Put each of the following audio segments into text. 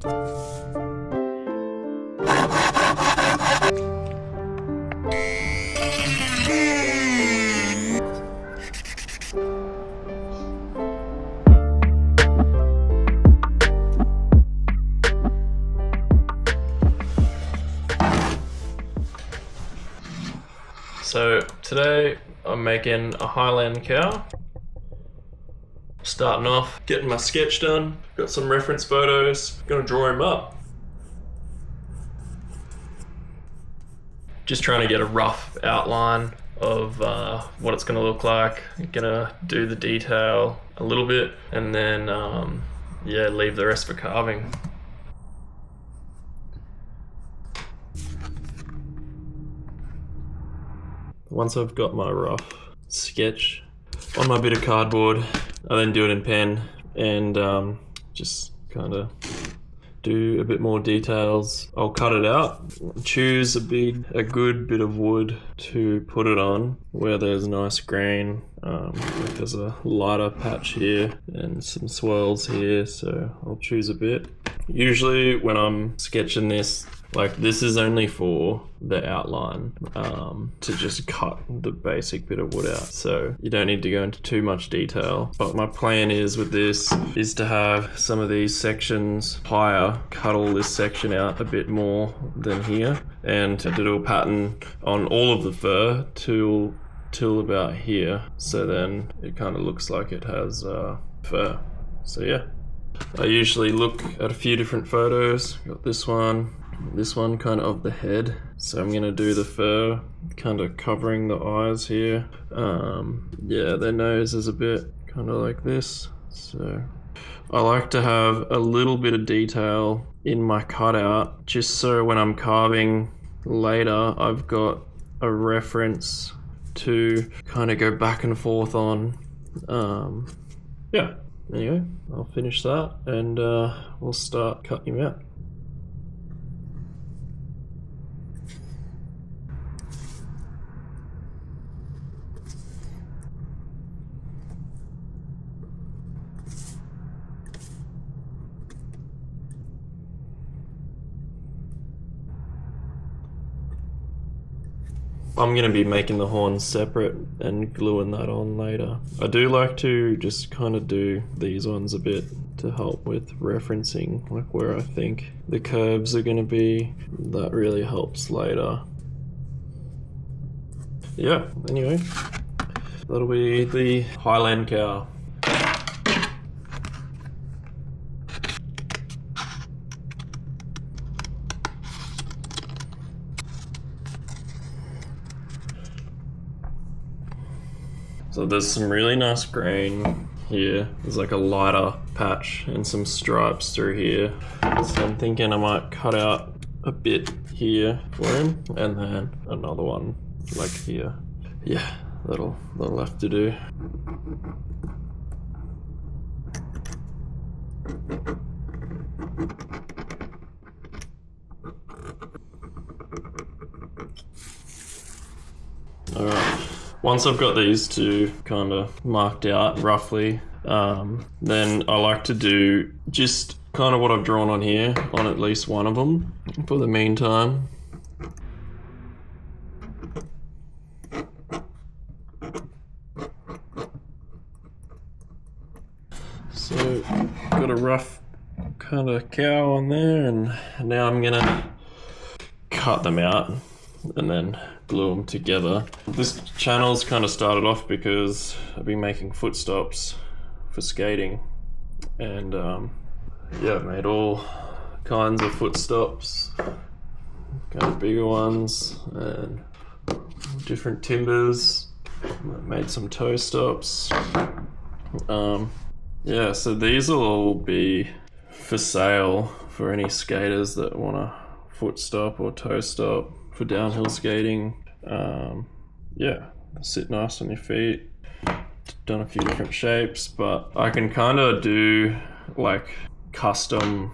So today I'm making a Highland cow. Starting off, getting my sketch done. Got some reference photos, gonna draw him up. Just trying to get a rough outline of what it's gonna look like. Gonna do the detail a little bit and then yeah, leave the rest for carving. Once I've got my rough sketch on my bit of cardboard, I then do it in pen and just kind of do a bit more details. I'll cut it out, choose a good bit of wood to put it on where there's nice grain. There's a lighter patch here and some swirls here, so I'll choose a bit. Usually when I'm sketching this, like this is only for the outline, to just cut the basic bit of wood out. So you don't need to go into too much detail. But my plan is with this is to have some of these sections higher, cut all this section out a bit more than here, and to do a pattern on all of the fur till about here. So then it kind of looks like it has fur. So yeah. I usually look at a few different photos. Got this one kind of the head. So I'm gonna do the fur, kind of covering the eyes here. Yeah, their nose is a bit kind of like this. So I like to have a little bit of detail in my cutout, just so when I'm carving later, I've got a reference to kind of go back and forth on. Yeah. Anyway, I'll finish that and we'll start cutting him out. I'm going to be making the horns separate and gluing that on later. I do like to just kind of do these ones a bit to help with referencing, like where I think the curves are going to be. That really helps later. Yeah, anyway, that'll be the Highland cow. So there's some really nice grain here. There's like a lighter patch and some stripes through here. So I'm thinking I might cut out a bit here for him and then another one like here. Yeah, that'll have to do. All right. Once I've got these two kind of marked out roughly, then I like to do just kind of what I've drawn on here on at least one of them for the meantime. So got a rough kind of cow on there, and now I'm gonna cut them out and then glue them together. This channel's kind of started off because I've been making foot stops for skating, and yeah, I've made all kinds of foot stops, kind of bigger ones and different timbers. I've made some toe stops. Yeah, so these will all be for sale for any skaters that want a foot stop or toe stop for downhill skating. Yeah, sit nice on your feet. Done a few different shapes, but I can kind of do like custom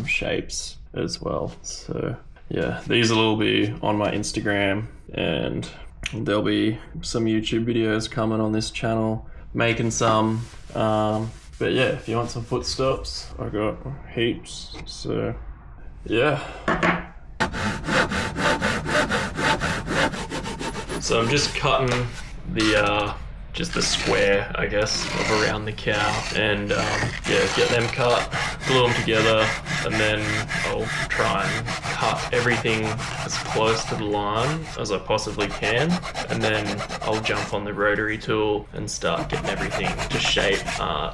shapes as well. So yeah, these will all be on my Instagram, and there'll be some YouTube videos coming on this channel, making some. But But yeah, if you want some footstops, I got heaps. So yeah. So I'm just cutting the just the square, I guess, of around the cow, and yeah, get them cut, glue them together, and then I'll try and cut everything as close to the line as I possibly can, and then I'll jump on the rotary tool and start getting everything to shape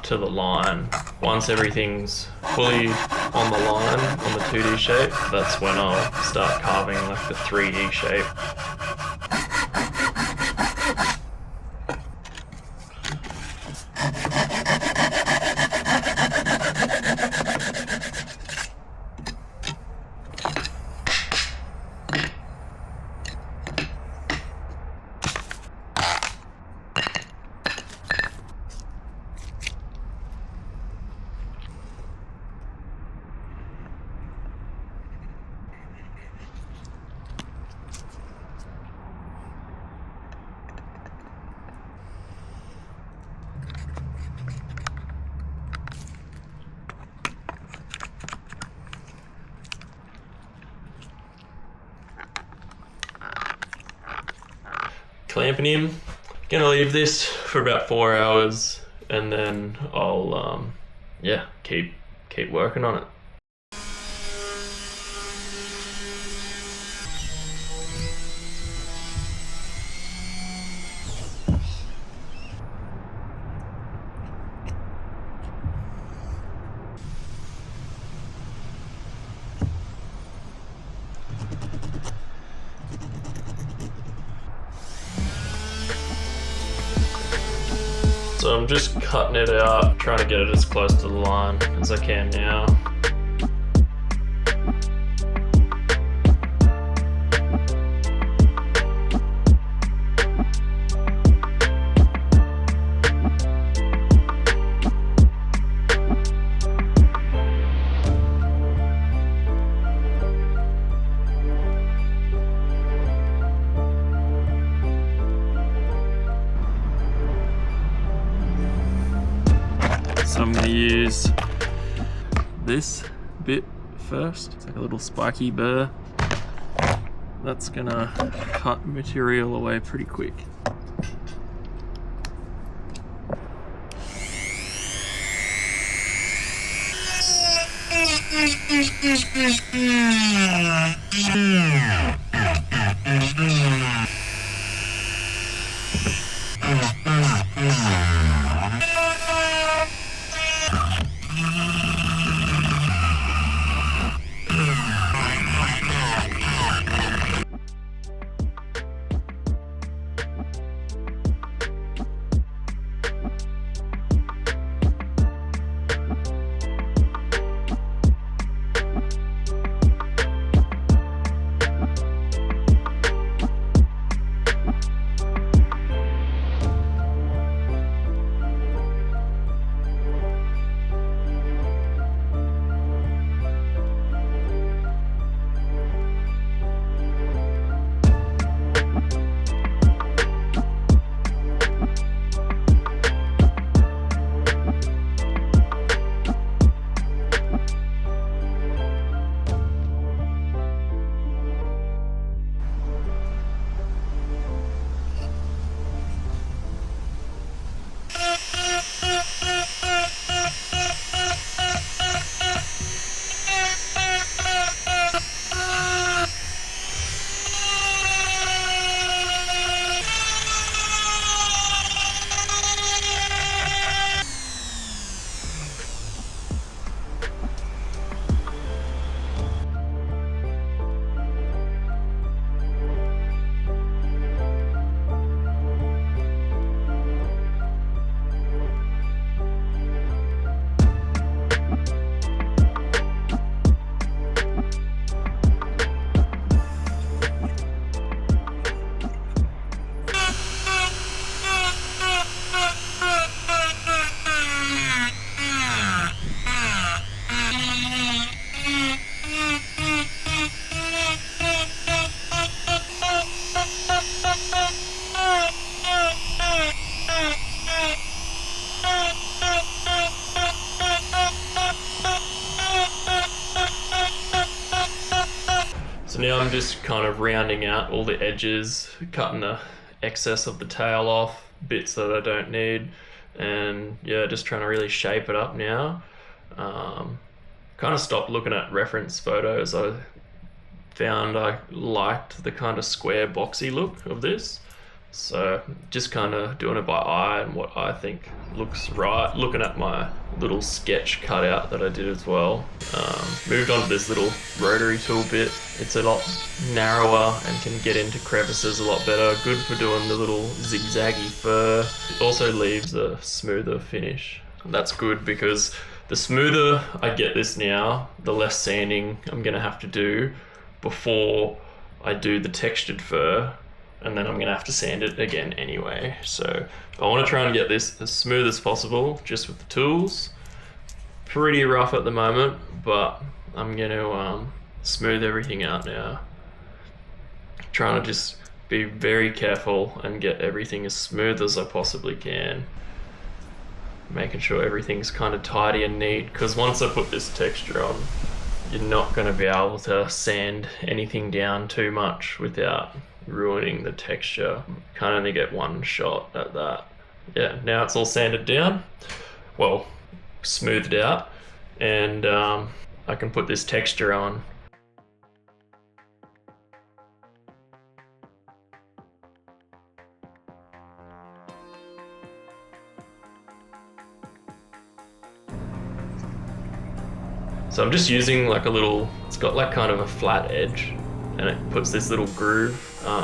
to the line. Once everything's fully on the line, on the 2D shape, that's when I'll start carving like the 3D shape. Clamping him. Gonna leave this for about 4 hours, and then I'll yeah, keep working on it. So I'm just cutting it out, trying to get it as close to the line as I can now. So I'm going to use this bit first. It's like a little spiky burr. That's going to cut material away pretty quick. So now I'm just kind of rounding out all the edges, cutting the excess of the tail off, bits that I don't need, and yeah, just trying to really shape it up now. Kind of stopped looking at reference photos. I found I liked the kind of square boxy look of this, so just kind of doing it by eye and what I think looks right, looking at my little sketch cutout that I did as well. Moved on to this little rotary tool bit. It's a lot narrower and can get into crevices a lot better, good for doing the little zigzaggy fur. It also leaves a smoother finish. That's good because the smoother I get this now, the less sanding I'm gonna have to do before I do the textured fur, and then I'm gonna have to sand it again anyway. So I wanna try and get this as smooth as possible just with the tools. Pretty rough at the moment, but I'm gonna smooth everything out now. Trying to just be very careful and get everything as smooth as I possibly can. Making sure everything's kind of tidy and neat, because once I put this texture on, you're not going to be able to sand anything down too much without ruining the texture. Can only get one shot at that. Yeah, now it's all sanded down, well, smoothed out, and I can put this texture on. So I'm just using like a little, it's got like kind of a flat edge, and it puts this little groove,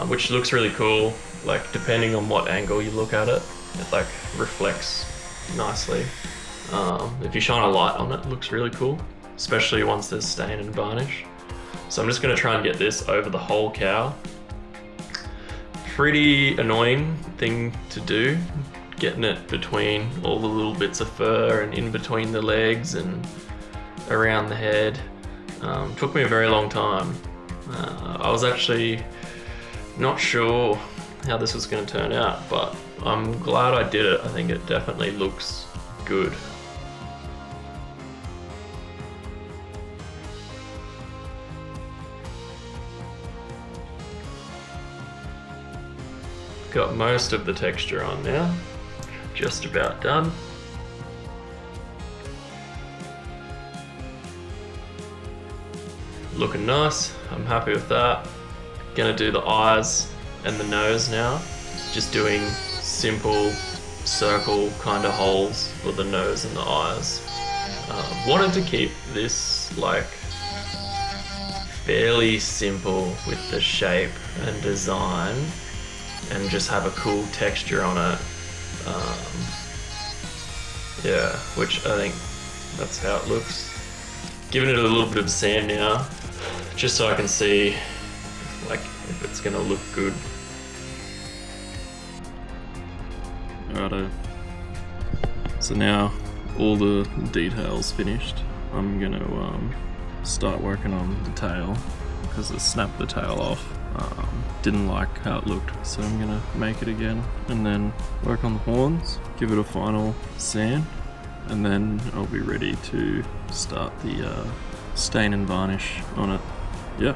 which looks really cool. Like depending on what angle you look at it, it like reflects nicely. If you shine a light on it, it looks really cool, especially once there's stain and varnish. So I'm just gonna try and get this over the whole cow. Pretty annoying thing to do, getting it between all the little bits of fur and in between the legs and around the head. Took me a very long time. I was actually not sure how this was going to turn out, but I'm glad I did it. I think it definitely looks good. Got most of the texture on now, just about done. Looking nice, I'm happy with that. Gonna do the eyes and the nose now. Just doing simple circle kind of holes for the nose and the eyes. Wanted to keep this like fairly simple with the shape and design and just have a cool texture on it. Yeah, which I think that's how it looks. Giving it a little bit of sand now, just so I can see like if it's gonna look good. Righto. So now all the details finished. I'm gonna start working on the tail because I snapped the tail off. Didn't like how it looked, so I'm gonna make it again and then work on the horns, give it a final sand, and then I'll be ready to start the stain and varnish on it. Yep.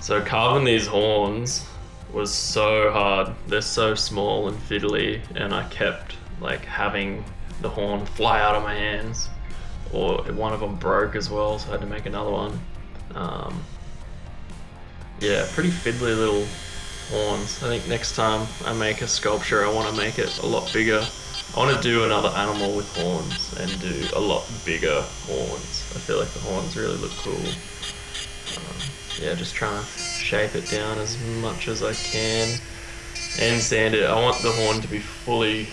So carving these horns was so hard. They're so small and fiddly, and I kept like having the horn fly out of my hands, or one of them broke as well, so I had to make another one. Yeah, pretty fiddly little horns. I think next time I make a sculpture, I want to make it a lot bigger. I want to do another animal with horns and do a lot bigger horns. I feel like the horns really look cool. Yeah, just trying to shape it down as much as I can and sand it. I want the horn to be fully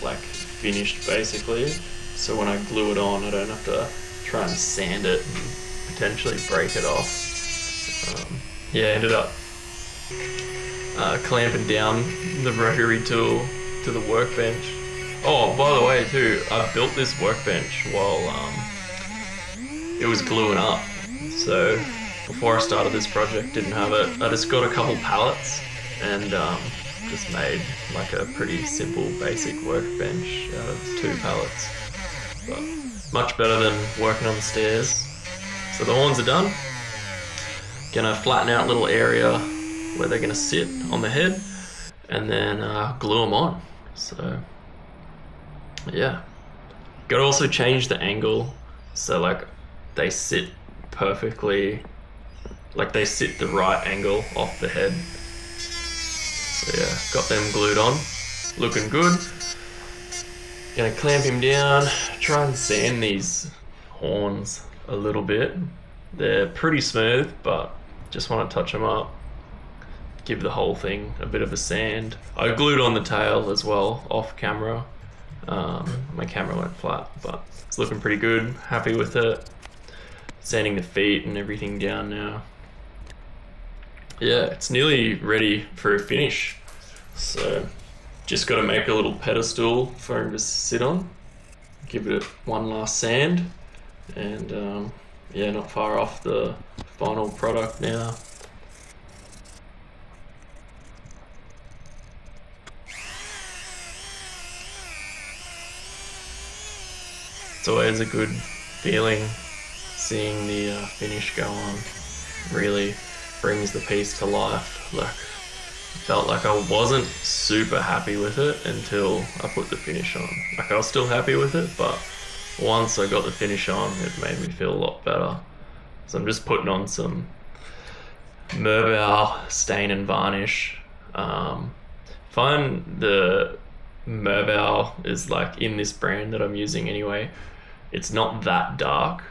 like finished basically, so when I glue it on I don't have to try and sand it and potentially break it off. Yeah, ended up clamping down the rotary tool to the workbench. Oh, by the way too, I built this workbench while it was gluing up. So before I started this project, didn't have it. I just got a couple pallets and just made like a pretty simple basic workbench out of 2 pallets. But much better than working on the stairs. So the horns are done. Gonna flatten out a little area where they're gonna sit on the head and then glue them on. So yeah, gotta also change the angle so like they sit perfectly, like they sit the right angle off the head. So yeah, got them glued on, looking good. Gonna clamp him down, try and sand these horns a little bit. They're pretty smooth, but just want to touch them up, give the whole thing a bit of a sand. I glued on the tail as well off camera. My camera went flat, but it's looking pretty good. Happy with it. Sanding the feet and everything down now. Yeah, it's nearly ready for a finish. So just got to make a little pedestal for him to sit on. Give it one last sand, and yeah, not far off the final product now. It's always a good feeling seeing the finish go on. Really brings the piece to life. Like, I felt like I wasn't super happy with it until I put the finish on. Like, I was still happy with it, but once I got the finish on, it made me feel a lot better. So I'm just putting on some Merbau stain and varnish. Find the Merbau is like in this brand that I'm using anyway. It's not that dark.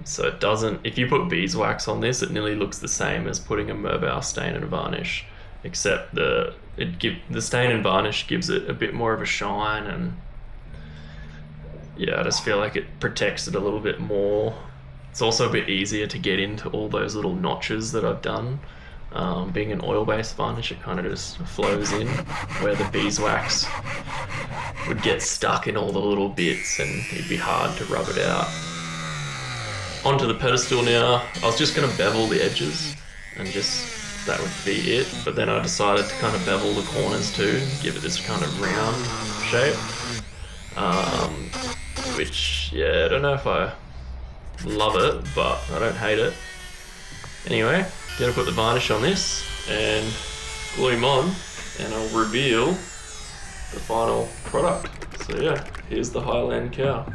So it doesn't, if you put beeswax on this, it nearly looks the same as putting a Merbau stain and varnish, except the stain and varnish gives it a bit more of a shine, and yeah, I just feel like it protects it a little bit more. It's also a bit easier to get into all those little notches that I've done. Being an oil-based varnish, it kind of just flows in, where the beeswax would get stuck in all the little bits and it'd be hard to rub it out. Onto the pedestal now. I was just going to bevel the edges and just, that would be it, but then I decided to kind of bevel the corners too, give it this kind of round shape. Which, yeah, I don't know if I love it, but I don't hate it. Anyway, gonna put the varnish on this and glue him on, and I'll reveal the final product. So yeah, here's the Highland cow.